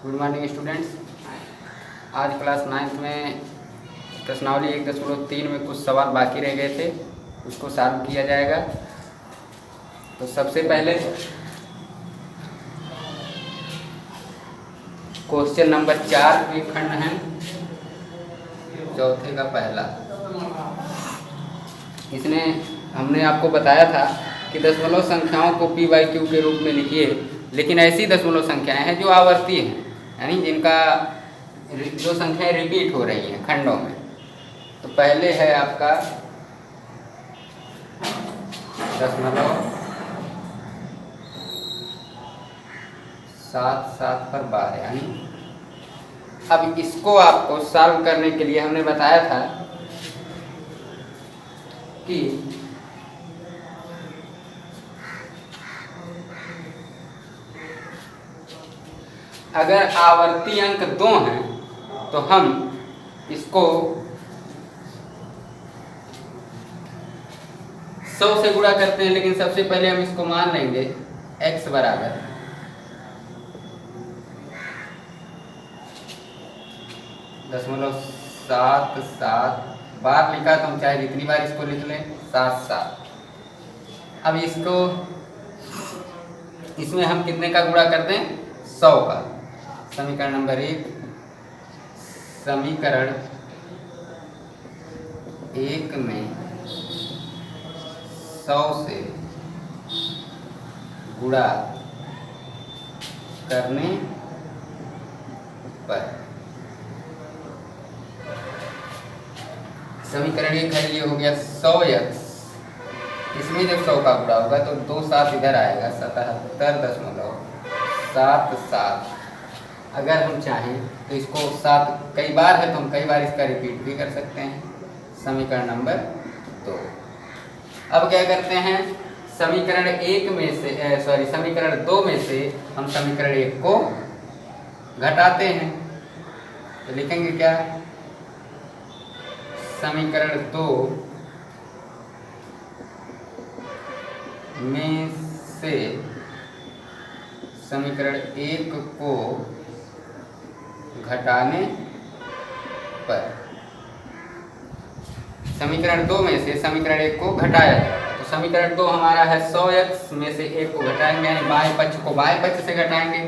Good morning students. आज class 9th में प्रश्नावली 1.3 में कुछ सवाल बाकी रह गए थे, उसको सॉल्व किया जाएगा। तो सबसे पहले क्वेश्चन नंबर 4 के खंड हैं, चौथे का पहला। इसने हमने आपको बताया था कि दशमलव संख्याओं को p/q के रूप में लिखिए, लेकिन ऐसी दशमलव संख्याएं हैं जो आवर्ती हैं, यानी जिनका जो संख्याएं रिपीट हो रही हैं खंडों में। तो पहले है आपका 0.77/12, यानी अब इसको आपको सॉल्व करने के लिए हमने बताया था कि अगर आवर्ती अंक 2 हैं तो हम इसको 100 से गुणा करते हैं, लेकिन सबसे पहले हम इसको मान लेंगे x बराबर 0.77। बार लिखा तो हम चाहे जितनी बार इसको लिख लें, 7। अब इसको इसमें हम कितने का गुणा करते हैं? 100 का। समीकरण नंबर 1, समीकरण 1 में 100 से गुणा करने पर समीकरण 1 है, ये हो गया 100x। इसमें जब 100 का गुणा होगा तो 2 7 इधर आएगा, 77.77। अगर हम चाहें तो इसको 7 कई बार है तो हम कई बार इसका रिपीट भी कर सकते हैं। समीकरण नंबर 2। अब क्या करते हैं, समीकरण 1 में से समीकरण 2 में से हम समीकरण 1 को घटाते हैं। तो लिखेंगे क्या? समीकरण 2 में से समीकरण 1 को घटाने पर, समीकरण 2 में से समीकरण 1 को घटाया जाए तो समीकरण 2 हमारा है 100x में से 1 को घटाएंगे, यानी बाएं पक्ष को बाएं पक्ष से घटाएंगे।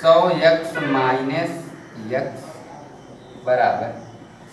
100x माइनस x बराबर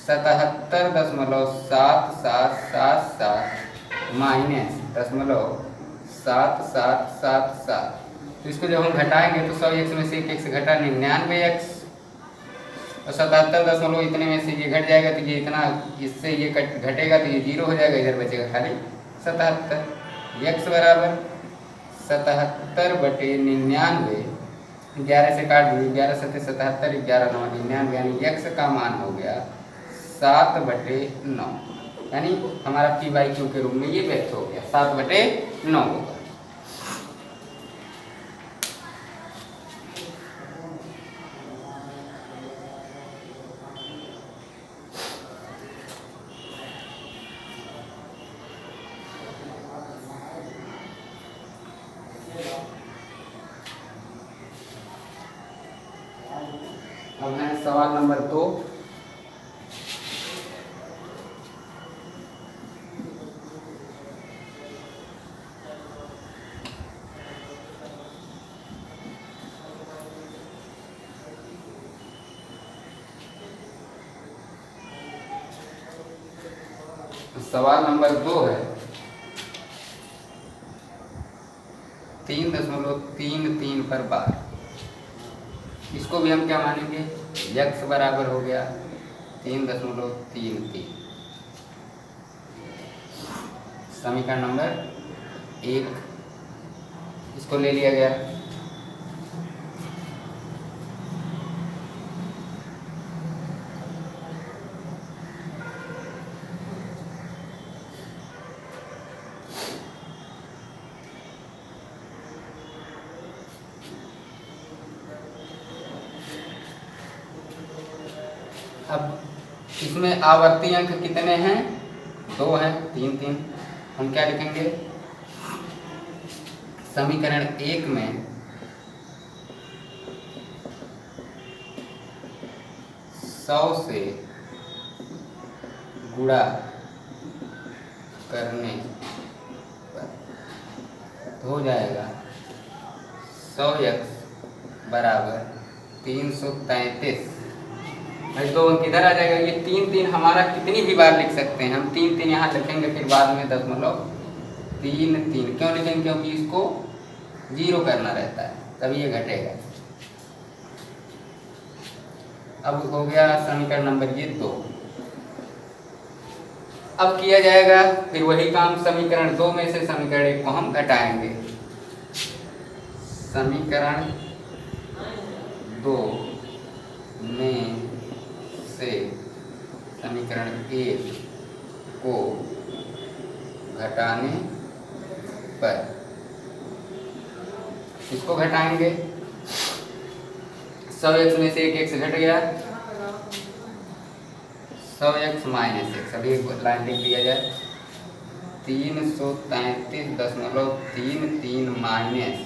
77.7777 माइनस 0.7777। तो इसको जब हम घटाएंगे तो 100x में से 1 घटा 99x, और 77 इतने में से ये घट जाएगा तो ये इतना, इससे ये घटेगा तो ये 0 हो जाएगा, इधर बचेगा खाली 77। x बराबर 77/99। 11 से काट दीजिए, 11 7 77, 11 9 99, यानी x का मान हो गया 7/9, यानी हमारा p/q के रूप में ये व्यक्त हो गया 7/9 होगा। अब है सवाल नंबर 2। सवाल नंबर 2 है 3.33/12। इसको भी हम क्या मानेंगे? x बराबर हो गया 3.33। समीकरण नंबर 1 इसको ले लिया गया। अब इसमें आवर्ती अंक कितने हैं? 2 हैं, 3 3। हम क्या लिखेंगे? समीकरण 1 में 100 से गुणा करने पर तो हो जाएगा 100x बराबर 333। भाई 2 अंक इधर आ जाएगा। ये 3 हमारा कितनी भी बार लिख सकते हैं हम। 3 यहाँ लिखेंगे, फिर बाद में 3 क्यों लिखेंगे? क्योंकि इसको 0 करना रहता है, तभी ये घटेगा। अब हो गया समीकरण नंबर ये 2। अब किया जाएगा फिर वही काम, समीकरण 2 में से समीकरण 1 को हम घटाएंगे। समीकरण 2 में से समीकरण 1 को घटाने पर इसको घटाएंगे। 100x में से एक x घट गया, 100x माइनस x। अभी एक लाइन लिख दिया जाए, 333.33 माइनस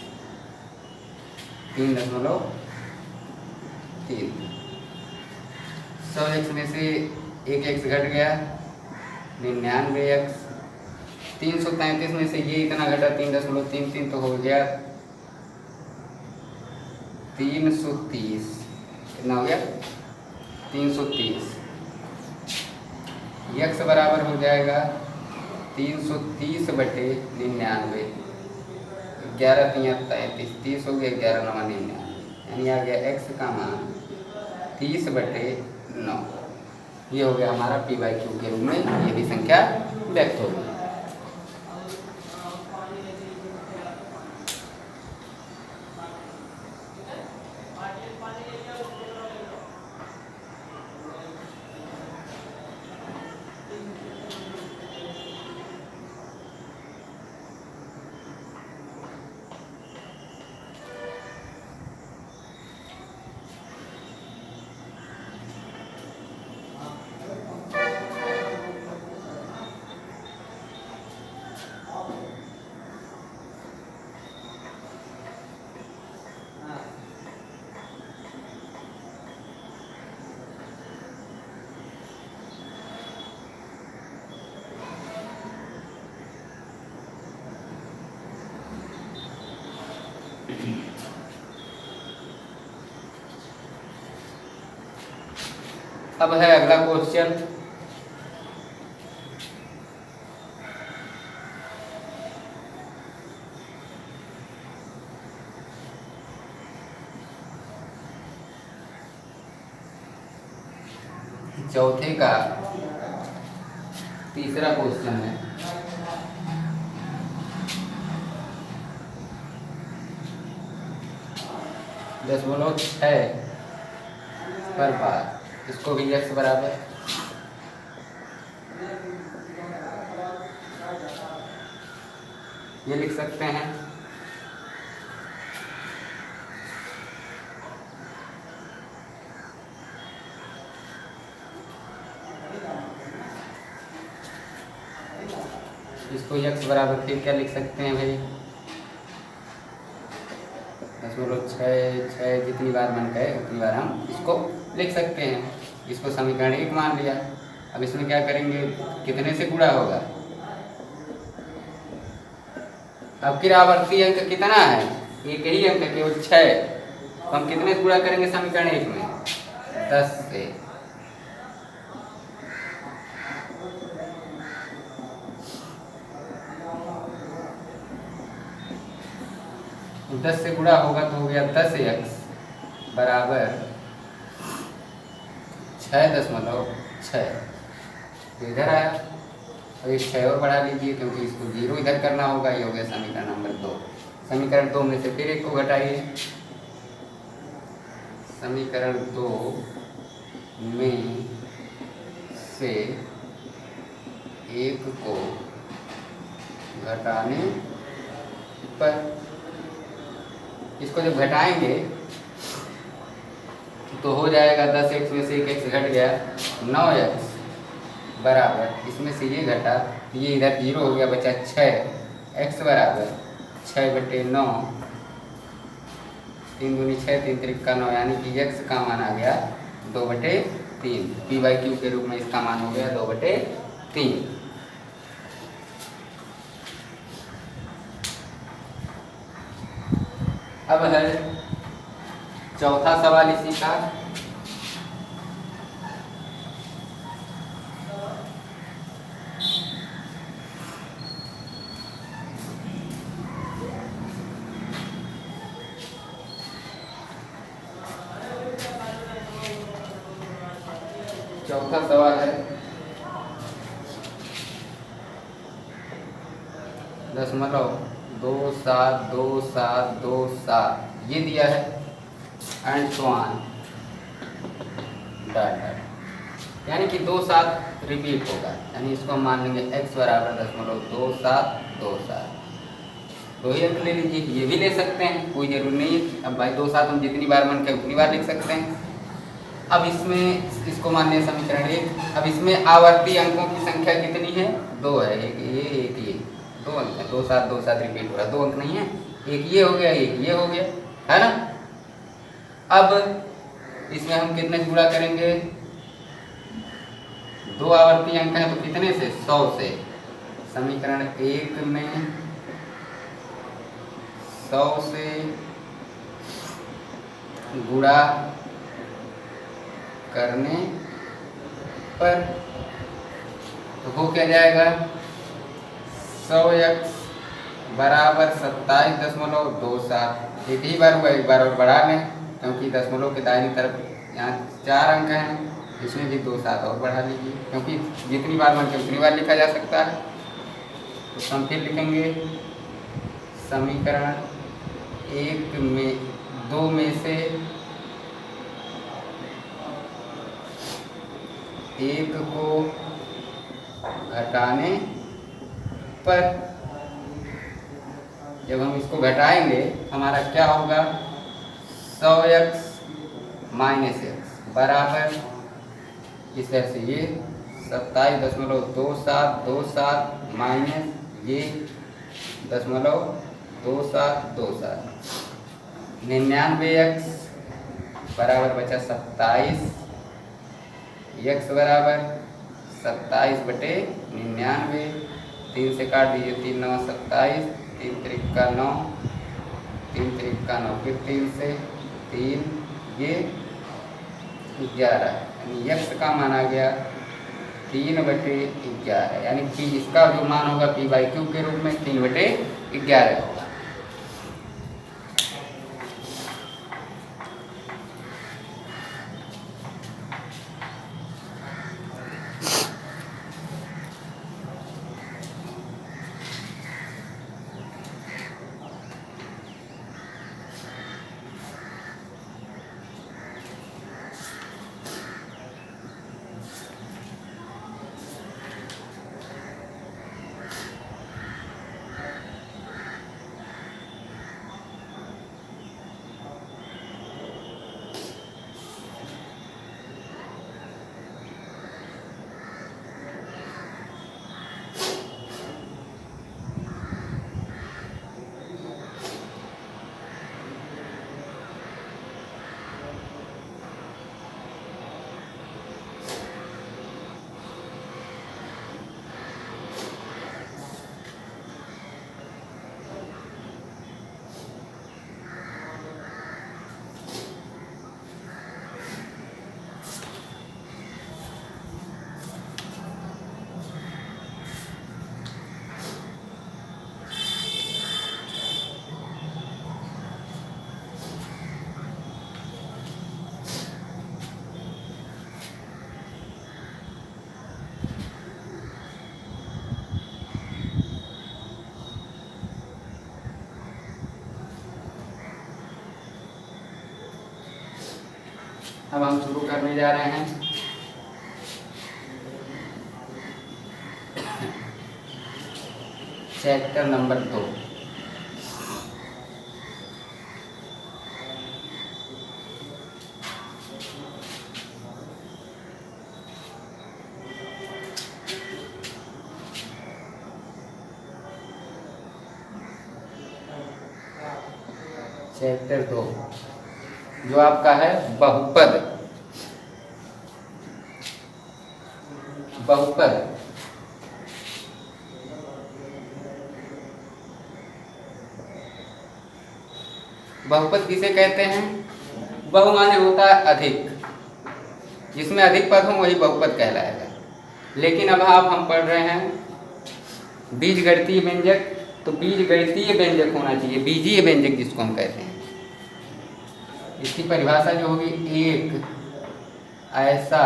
3.3। 100x में से एक x घट गया, 99x। 333 में से ये इतना घटा 3.33, तो हो गया 330। कितना हो गया? 330। x बराबर हो जाएगा 330/99। 11 तिया 33, 30 हो गया, 11 9 99, यानी आ गया x का मान 30/9। ये हो गया हमारा p/q के रूप में ये भी संख्या व्यक्त होगी। अब है अगला क्वेश्चन। चौथे का तीसरा क्वेश्चन है। दस बोलो 6 पर बार, इसको भी x बराबर ये लिख सकते हैं। इसको x बराबर फिर क्या लिख सकते हैं भाई? 6 जितनी बार मन कहे उतनी बार हम इसको लिख सकते हैं। इसको समीकरण 1 मान लिया। अब इसमें क्या करेंगे? कितने से गुणा होगा? अब फिर आवर्ती अंक कितना है? एक ही अंक है, केवल 6। तो हम कितने से गुणा करेंगे समीकरण 1 में? 10 से। तो 10 से गुणा होगा तो हो गया 10x बराबर 6.6। तो इधर आया, और एक 6 और बढ़ा लीजिए क्योंकि इसको 0 इधर करना होगा। ये हो गया समीकरण नंबर 2। समीकरण 2 में से फिर 1 को घटाइए। समीकरण 2 में से 1 को घटाने पर इसको जब घटाएंगे तो हो जाएगा 10x में से एक x घट गया, 9x बराबर इसमें से ये घटा, ये इधर 0 हो गया, बचा 6x बराबर 6/9। 3 दूनी 6, 3 त्रिक का 9, यानी कि x का मान आ गया 2/9। 3, p/q के रूप में इसका मान हो गया 2/3। अब है चौथा सवाल इसी का। चौथा सवाल है 0.272727 ये दिया है and so on dot dot, यानी कि 27 रिपीट होगा, यानी इसको हम मान लेंगे x बराबर 0.2727। तो ये ले लीजिए, ये भी ले सकते हैं, कोई जरूरी नहीं है। अब भाई 27 हम जितनी बार मन करें उतनी बार लिख सकते हैं। अब इसमें इसको मान लिया समीकरण 1। अब इसमें आवर्ती अंकों की संख्या कितनी है? 2 है, एक ये 2 अंक है, 2727 रिपीट हो रहा है, 2 अंक नहीं है, एक ये हो गया, एक ये हो गया, है ना। अब इसमें हम कितने से गुणा करेंगे? 2 आवर्ती अंक हैं तो कितने से? 100 से। समीकरण 1 में 100 से गुणा करने पर तो हो क्या जाएगा? 100x बराबर 27.27। एक ही बार हुआ, एक बार और बढ़ा लें, क्योंकि दशमलव के दाहिनी तरफ यहाँ 4 अंक हैं, इसमें भी 2 7 और बढ़ा लीजिए, क्योंकि जितनी बार मन करे उतनी बार लिखा जा सकता है। तो हम फिर लिखेंगे समीकरण 2 में से 1 को घटाने पर, जब हम इसको घटाएंगे हमारा क्या होगा? 100x माइनस x बराबर, इस तरह से ये 27.2727 माइनस ये 0.2727, 99x बराबर बचा 27, x बराबर 27/99, 3 से काट दीजिए, 3 9 27, 3 3 का 9, 3 3 का 9, फिर 3 से 3 ये 11, यानी x का मान आ गया 3/11, यानी कि इसका जो मान होगा p/q के रूप में 3/11 होगा। अब हम शुरू करने जा रहे हैं चैप्टर नंबर 2। चैप्टर 2 जो आपका है बहुपद। बहुपद बहुपद किसे कहते हैं? बहु माने होता है अधिक, जिसमें अधिक पद हो वही बहुपद कहलाएगा। लेकिन अब हम पढ़ रहे हैं बीजगणितीय व्यंजक, तो बीजगणितीय व्यंजक होना चाहिए, बीजीय व्यंजक जिसको हम कहते हैं। इसकी परिभाषा जो होगी, एक ऐसा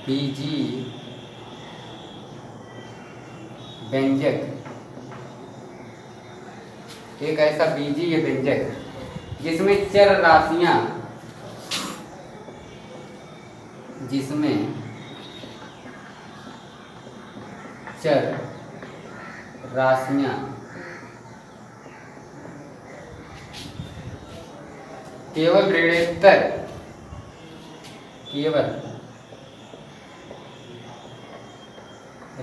बीजीय व्यंजक, एक ऐसा बीजीय व्यंजक जिसमें चर राशियां, जिसमें चर राशियां केवल ऋणोत्तर, केवल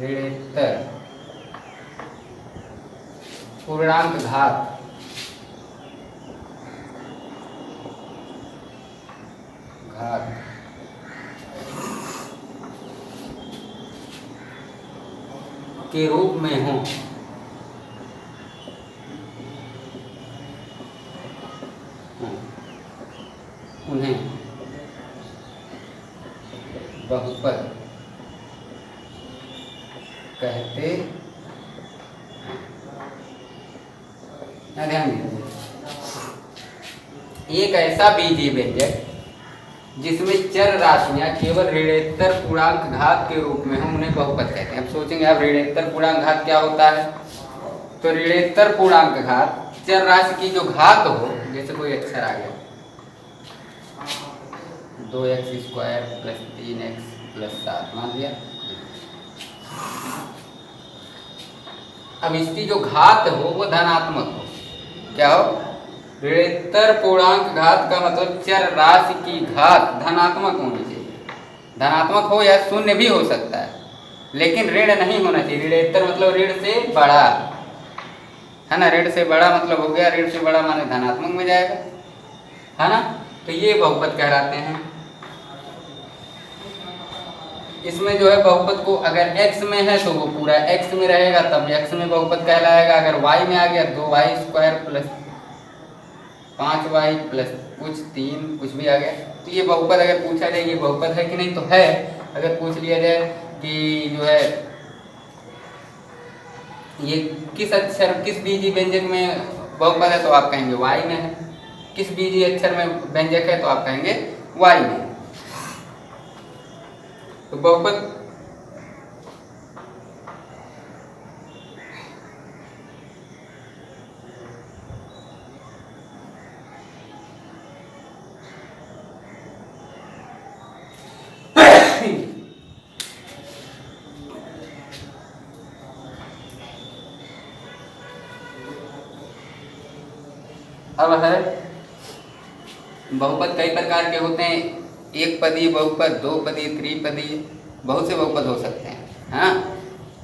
ऋणोत्तर पूर्णांक घात के रूप में हो, उन्हें बहुपद कहते हैं। ध्यान दीजिए, एक ऐसा बीजीय व्यंजक जिसमें चर राशियां केवल ऋणोत्तर पूर्णांक घात के रूप में हो, उन्हें बहुपद कहते हैं। अब सोचेंगे आप ऋणोत्तर पूर्णांक घात क्या होता है? तो ऋणोत्तर पूर्णांक घात चर राशि की जो घात हो, जैसे कोई अक्षर आ गया 2x² + 3x + 7 मान लिया। अब इसकी जो घात हो वो धनात्मक हो, क्या हो? ऋणोत्तर पूर्णांक घात का मतलब चर राशि की घात धनात्मक होनी चाहिए। धनात्मक हो या शून्य भी हो सकता है, लेकिन ऋण नहीं होना चाहिए। ऋणोत्तर मतलब ऋण से बड़ा, है ना? ऋण से बड़ा मतलब हो गया, ऋण से बड़ा माने धनात्मक में जाएगा, है ना? तो ये बहुपद कहलाते हैं। इसमें जो है बहुपद को अगर x में है तो वो पूरा x में रहेगा, तब x में बहुपद कहलाएगा। अगर y में आ गया 2y² + 5y + कुछ 3 कुछ भी आ गया, तो ये बहुपद अगर पूछा जाए ये बहुपद है कि नहीं, तो है। अगर पूछ लिया जाए कि जो है ये किस अक्षर, किस बीजीय व्यंजक में बहुपद है, तो आप कहेंगे y में है। किस बीजीय अक्षर में व्यंजक है, तो आप कहेंगे y में। तो बहुपद अब है बहुपद कई प्रकार के होते हैं, एक पदीय बहुपद, दो पदीय, त्रिपदीय, बहुत से बहुपद हो सकते हैं। हाँ,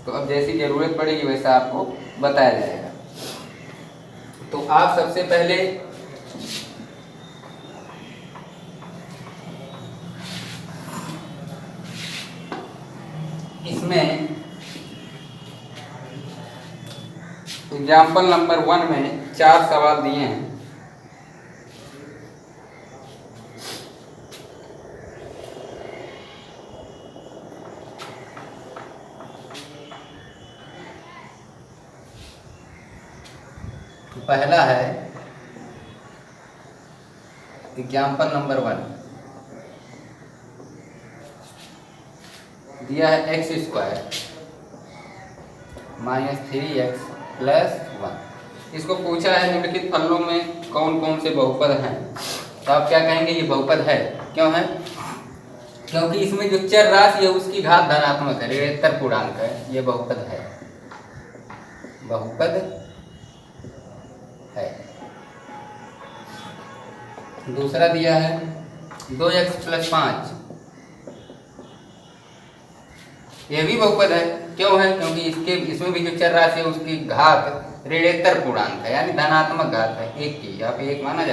तो अब जैसी जरूरत पड़ेगी वैसा आपको बताया जाएगा। तो आप सबसे पहले इसमें एग्जाम्पल नंबर 1 में 4 सवाल दिए हैं। पहला है एग्जाम्पल नंबर 1, दिया है x² - 3x + 1। इसको पूछा है निम्नलिखित फलनों में कौन कौन से बहुपद हैं। तो आप क्या कहेंगे? ये बहुपद है। क्यों है? क्योंकि इसमें जो चर राशि है उसकी घात धनात्मक है, ऋणोत्तर पूर्णांक है, ये बहुपद है, बहुपद है। दूसरा दिया है 2x + 5, यह भी बहुपद है। क्यों है? क्योंकि इसमें भी जो चर राशि है उसकी घात ऋणोत्तर पूर्णांक है, यानी धनात्मक घात है, एक की, यहाँ पे एक माना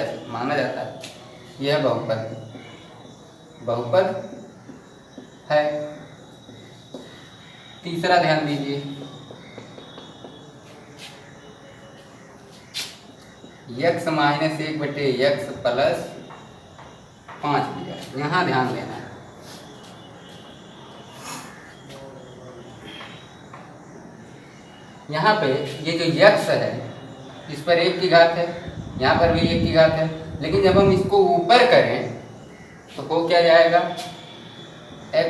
जाता है। यह बहुपद है, तीसरा ध्यान दीजिए, x माइनस 1/x प्लस 5 दिया, यहाँ ध्यान देना है। यहाँ पे ये जो x है इस पर 1 की घात है, यहाँ पर भी 1 की घात है, लेकिन जब हम इसको ऊपर करें तो हो क्या जाएगा, x,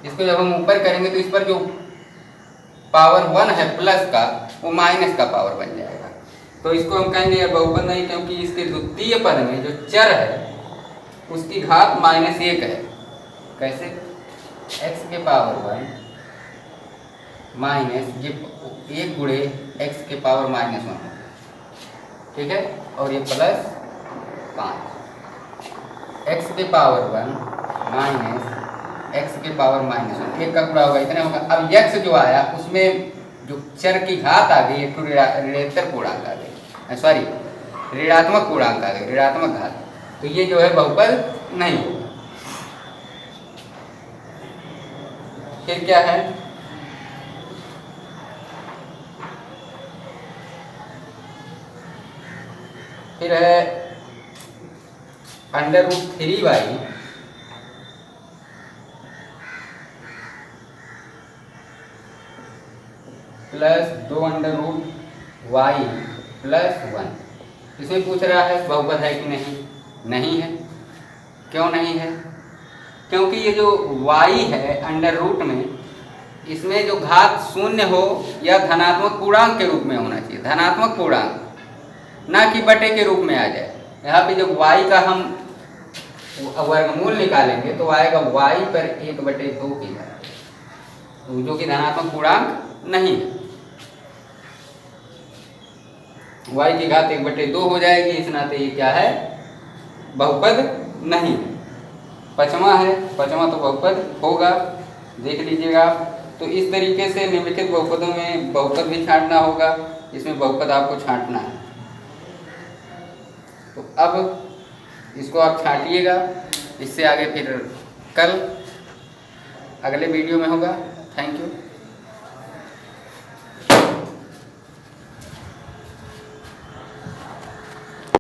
इसको जब हम ऊपर करेंगे तो इस पर जो पावर 1 है प्लस का, वो माइनस का पावर बन जाएगा। तो इसको हम कहेंगे यह बहुपद नहीं, क्योंकि इसके द्वितीय पद में जो चर है उसकी घात -1 है। कैसे, x के पावर 1 माइनस ये 1 गुणे x के पावर -1, ठीक है, और ये प्लस 5, x के पावर 1 माइनस x के पावर -1, 1 का गुणा होगा, इतना होगा। अब x जो आया उसमें जो चर की घात आ गई, एक ऋणात्मक पूर्णांक आ गई, सॉरी ऋणात्मक पूर्णांक आ गई, ऋणात्मक घात, तो ये जो है बहुपद नहीं होगा। फिर क्या है, फिर है √3y प्लस 2√y प्लस 1। इसमें पूछ रहा है बहुपद है कि नहीं, नहीं है। क्यों नहीं है, क्योंकि ये जो y है अंडर रूट में, इसमें जो घात शून्य हो या धनात्मक पूर्णांक के रूप में होना चाहिए, धनात्मक पूर्णांक, ना कि बटे के रूप में आ जाए। यहाँ पे जब y का हम वर्गमूल निकालेंगे तो आएगा y पर 1/2 की घात, जो कि धनात्मक पूर्णांक नहीं है। y की घात 1/2 हो जाएगी, इस नाते ये क्या है, बहुपद नहीं है। पांचवा है, पांचवा तो बहुपद होगा, देख लीजिएगा। तो इस तरीके से निम्नलिखित बहुपदों में बहुपद भी छांटना होगा, इसमें बहुपद आपको छांटना है। तो अब इसको आप छांटिएगा, इससे आगे फिर कल अगले वीडियो में होगा। Thank you.